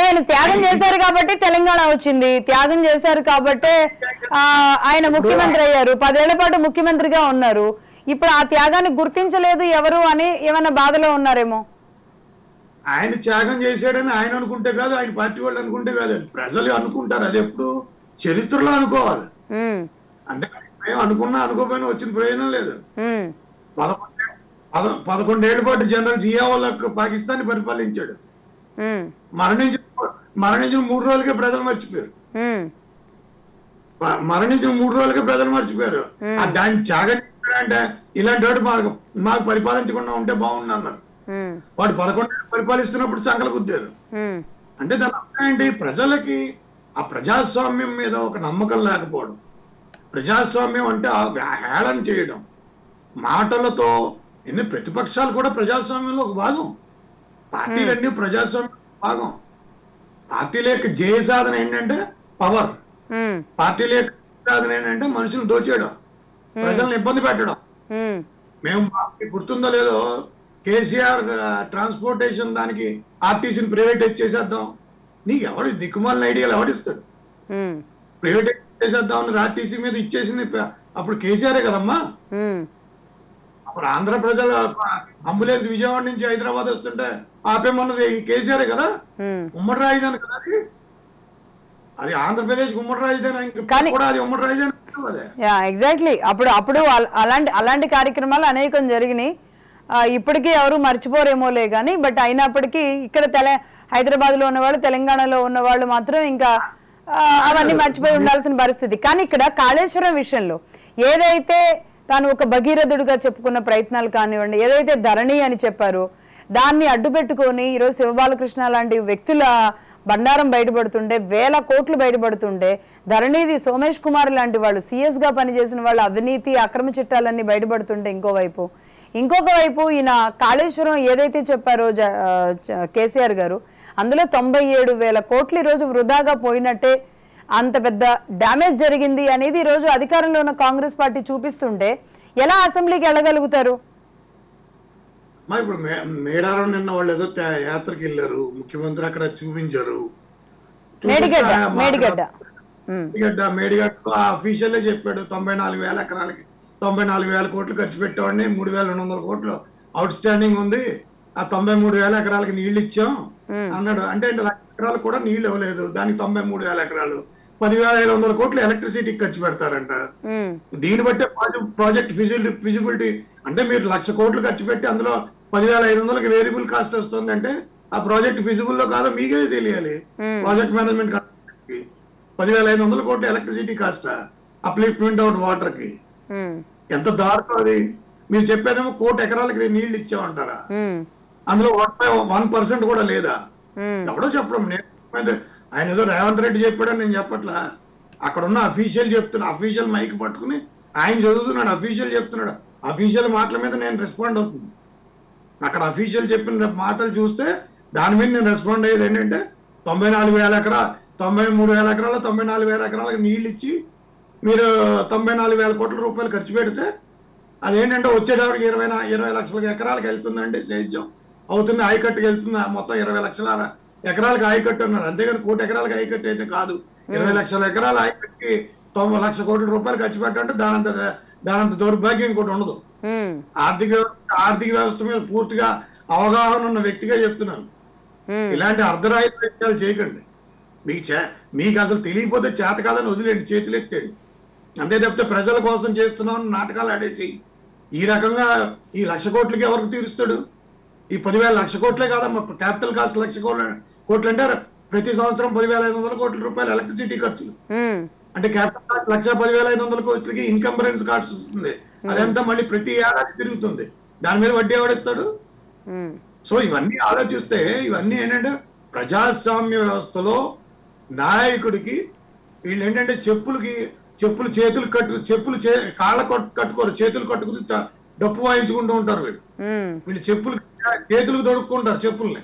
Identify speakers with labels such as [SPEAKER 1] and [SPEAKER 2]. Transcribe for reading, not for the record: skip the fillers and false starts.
[SPEAKER 1] ఆయన త్యాగం చేశారు కాబట్టి తెలంగాణ వచ్చింది, త్యాగం చేశారు కాబట్టే ఆయన ముఖ్యమంత్రి అయ్యారు, 10 ఏళ్ల పాటు ముఖ్యమంత్రిగా ఉన్నారు. ఇప్పుడు ఆ త్యాగాన్ని గుర్తించలేదు ఎవరు అని ఏమైనా బాధలో ఉన్నారేమో.
[SPEAKER 2] ఆయన త్యాగం చేశాడని ఆయన అనుకుంటే కాదు, ఆయన పార్టీ వాళ్ళు అనుకుంటే కాదు, ప్రజలు అనుకుంటారు. అది ఎప్పుడు చరిత్రలో అనుకోవాలి. అంటే మేము అనుకున్నా అనుకోపోయినా వచ్చిన ప్రయోజనం లేదు. 11 ఏళ్ల పాటు జనరల్ జియా వాళ్ళకు పాకిస్తాన్ పరిపాలించాడు. మరణించిన 3 రోజులకే ప్రజలు మర్చిపోయారు. మరణించిన 3 రోజులకే ప్రజలు మర్చిపోయారు. దాన్ని త్యాగం అంటే ఇలాంటి వాడు మాకు పరిపాలించకుండా ఉంటే బాగుంది అన్నారు. వాడు 11 ఏళ్ళు పరిపాలిస్తున్నప్పుడు సంకలు గుద్దారు. అంటే దాని అర్థం ఏంటి? ప్రజలకి ఆ ప్రజాస్వామ్యం మీద ఒక నమ్మకం లేకపోవడం. ప్రజాస్వామ్యం అంటే హేళన చేయడం, మాటలతో. ఎన్ని ప్రతిపక్షాలు కూడా ప్రజాస్వామ్యంలో ఒక భాగం, పార్టీలన్నీ ప్రజాస్వామ్యం భాగం. పార్టీల యొక్క జయ సాధన ఏంటంటే పవర్, పార్టీల యొక్క సాధన ఏంటంటే మనుషులు దోచేయడం, ప్రజలను ఇబ్బంది పెట్టడం. మేము గుర్తుందో లేదో, కేసీఆర్ ట్రాన్స్పోర్టేషన్ దానికి ఆర్టీసీని ప్రైవేటైజ్ చేసేద్దాం, నీకు ఎవడు దిక్కుమాలిన ఐడియాలు ఎవడిస్తాడు? ప్రైవేటైజ్ చేసేద్దాం అని ఆర్టీసీ మీద ఇచ్చేసింది అప్పుడు కేసీఆరే కదమ్మా. అప్పుడు ఆంధ్ర ప్రజలు అంబులెన్స్ విజయవాడ నుంచి హైదరాబాద్ వస్తుంటే ఆపేమన్నది కేసీఆరే కదా. ఉమ్మడి రాజధాని కదా అది ఆంధ్రప్రదేశ్ ఉమ్మడి రాజధాని కూడా, అది ఉమ్మడి రాజధాని.
[SPEAKER 1] ఎగ్జాక్ట్లీ. అప్పుడు అలాంటి కార్యక్రమాలు అనేకం జరిగినాయి. ఇప్పటికీ ఎవరు మర్చిపోరేమోలే కానీ, బట్ అయినప్పటికీ ఇక్కడ హైదరాబాద్ లో ఉన్నవాళ్ళు, తెలంగాణలో ఉన్నవాళ్ళు మాత్రం ఇంకా అవన్నీ మర్చిపోయి ఉండాల్సిన పరిస్థితి. కానీ ఇక్కడ కాళేశ్వరం విషయంలో ఏదైతే తాను ఒక భగీరథుడిగా చెప్పుకున్న ప్రయత్నాలు కానివ్వండి, ఏదైతే ధరణి అని చెప్పారో దాన్ని అడ్డు పెట్టుకొని ఈరోజు శివబాలకృష్ణ లాంటి వ్యక్తుల బండారం బయటపడుతుండే, 1000 కోట్లు బయటపడుతుండే, ధరణిది సోమేష్ కుమార్ లాంటి వాళ్ళు CS గా పనిచేసిన వాళ్ళు అవినీతి అక్రమ చిట్టాలన్నీ బయటపడుతుంటే ఇంకొక వైపు ఈయన కాళేశ్వరం ఏదైతే చెప్పారో కేసీఆర్ గారు, అందులో 97,000 కోట్లు ఈరోజు వృధాగా పోయినట్టే, అంత పెద్ద డ్యామేజ్ జరిగింది అనేది ఈరోజు అధికారంలో ఉన్న కాంగ్రెస్ పార్టీ చూపిస్తుంటే ఎలా అసెంబ్లీకి వెళ్ళగలుగుతారు?
[SPEAKER 2] ఇప్పుడు మేడారం నిన్న వాళ్ళు ఏదో యాత్రకి వెళ్ళారు, ముఖ్యమంత్రి అక్కడ చూపించారు. మేడిగడ్డ అఫీషియల్ చెప్పాడు 94,000 ఎకరాలకి 94,000 కోట్లు ఖర్చు పెట్టేవాడిని, 3,200 కోట్లు అవుట్ స్టాండింగ్ ఉంది, ఆ 93,000 ఎకరాలకి నీళ్లు ఇచ్చాం అన్నాడు. అంటే 1,00,000 ఎకరాలు కూడా నీళ్లు ఇవ్వలేదు, దానికి 93,000 ఎకరాలు 10,500 కోట్లు ఎలక్ట్రిసిటీకి ఖర్చు పెడతారంట. దీన్ని బట్టే ప్రాజెక్ట్ ఫిజిబిలిటీ అంటే మీరు 1,00,000 కోట్లు ఖర్చు పెట్టి అందులో 10,500కి వేరియబుల్ కాస్ట్ వస్తుంది అంటే ఆ ప్రాజెక్ట్ ఫిజిబుల్ లో కాదో మీకే తెలియాలి. ప్రాజెక్ట్ మేనేజ్మెంట్ 10,500 కోట్లు electricity cost, upliftment out water కి ఎంత దారుణం అది. మీరు చెప్పేదేమో 1 కోటి ఎకరాలకి నీళ్లు ఇచ్చామంటారా? అందులో 1% కూడా లేదా? ఎవడో చెప్పడం. ఆయన ఏదో రేవంత్ రెడ్డి చెప్పాడని నేను చెప్పట్లా, అక్కడ ఉన్న అఫీషియల్ చెప్తున్నా, అఫీషియల్ మైక్ పట్టుకుని ఆయన చదువుతున్నాడు, అఫీషియల్ చెప్తున్నాడు. అఫీషియల్ మాటల మీద నేను రెస్పాండ్ అవుతుంది. అక్కడ అఫీషియల్ చెప్పిన మాటలు చూస్తే దాని మీద నేను రెస్పాండ్ అయ్యేది ఏంటంటే 94,000 ఎకరాలు 93,000 ఎకరాలు 94,000 ఎకరాలకు నీళ్ళు ఇచ్చి మీరు 94,000 కోట్ల రూపాయలు ఖర్చు పెడితే అదేంటంటే వచ్చేటప్పటికి 20 లక్షల ఎకరాలకు వెళ్తుందండి, సేద్యం అవుతుంది, ఆయకట్టుకు వెళ్తుంది. మొత్తం 20 లక్షల ఎకరాలకు ఆయకట్టు అన్నారు, అంతేగాని 1 కోటి ఎకరాలకు ఆయకట్టు అయితే కాదు. 20 లక్షల ఎకరాల ఆయకట్టుకి 90 లక్షల కోట్ల రూపాయలు ఖర్చు పెట్టంటే దానంత దౌర్భాగ్యం ఇంకోటి ఉండదు. ఆర్థిక వ్యవస్థ మీద పూర్తిగా అవగాహన ఉన్న వ్యక్తిగా చెప్తున్నాను. ఇలాంటి అర్ధరాహిత ప్రయత్నాలు చేయకండి. మీకు అసలు తెలియకపోతే చేతకాలని వదిలేండి, చేతులు ఎత్తేయండి. అంతే తప్పితే ప్రజల కోసం చేస్తున్నామని నాటకాలు ఆడేసి ఈ రకంగా ఈ 1,00,000 కోట్లకి ఎవరికి తీరుస్తాడు? ఈ 10,000 లక్ష కోట్లే కాదమ్మా, క్యాపిటల్ కాస్ట్ 1,00,000 కోట్లు అంటే ప్రతి సంవత్సరం 10,500 కోట్ల రూపాయలు ఎలక్ట్రిసిటీ ఖర్చులు. అంటే క్యాపిటల్ కాస్ట్ 1,10,500 కోట్లకి ఇన్కంబరెన్స్ కాస్ట్ వస్తుంది. అదంతా మళ్ళీ ప్రతి ఏడాది తిరుగుతుంది, దాని మీద వడ్డీ ఎవడిస్తాడు? సో ఇవన్నీ ఆలోచిస్తే ఇవన్నీ ఏంటంటే ప్రజాస్వామ్య వ్యవస్థలో నాయకుడికి వీళ్ళు ఏంటంటే చెప్పులు చేతులు కాళ్ళ కట్టుకోరు, చేతులు కట్టుకుని డప్పు వాయించుకుంటూ ఉంటారు. వీళ్ళు చేతులకు తొడుక్కుంటారు చెప్పుల్ని.